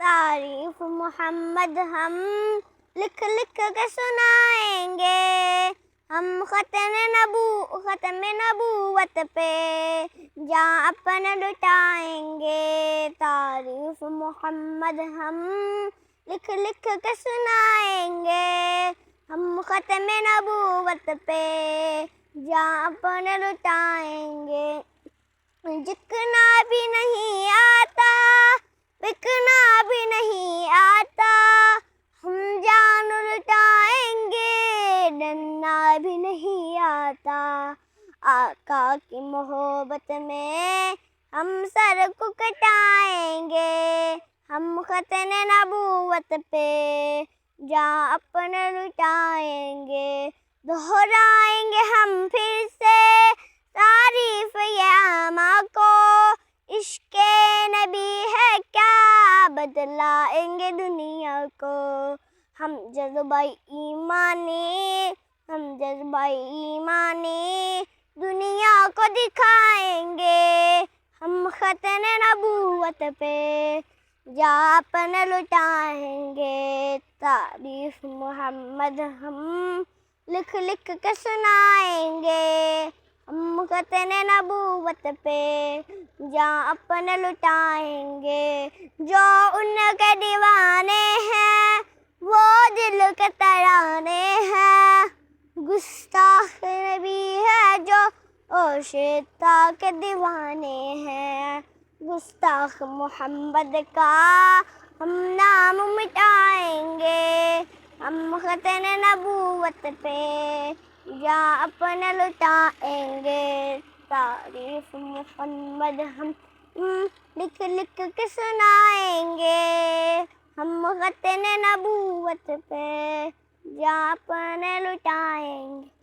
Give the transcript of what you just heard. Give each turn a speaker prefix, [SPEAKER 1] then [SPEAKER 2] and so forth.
[SPEAKER 1] تعریف محمد ہم لکھ لکھ کے سنائیں گے، ہم ختم نبوت پہ جاں اپنا لٹائیں گے۔ تعریف محمد ہم لکھ لکھ کے سنائیں گے، ہم ختم نبوت پہ جاں اپنا لٹائیں گے۔ جکنا بھی نہیں آتا، بکنا بھی نہیں آتا، ہم جان لٹائیں گے، ڈرنا بھی نہیں آتا۔ آقا کی محبت میں ہم سر کو کٹائیں گے، ہم ختم نبوت پہ جاں اپنا لٹائیں گے۔ دہرائیں گے ہم پھر سے تعریف یہ آماں کو، عشق نبی ہے کیا بدلائیں گے دنیا کو۔ ہم جذبہ ایمانی دنیا کو دکھائیں گے، ہم ختم نبوت پہ جاں اپنا لٹائیں گے۔ تعریف محمد ہم لکھ لکھ کے سنائیں گے، ہم ختم نبوت پہ جاں اپنا لٹائیں گے۔ جو ان کے دیوانے ہیں وہ دل کے ترانے ہیں، گستاخ نبی ہے جو عاشقاں کے دیوانے ہیں۔ گستاخ محمد کا ہم نام مٹائیں گے، ہم ختم نبوت پہ جاں اپنا لٹائیں گے۔ تعریف محمد ہم لکھ لکھ کے سنائیں گے، ہم ختم نبوت پہ جاں اپنا لٹائیں گے۔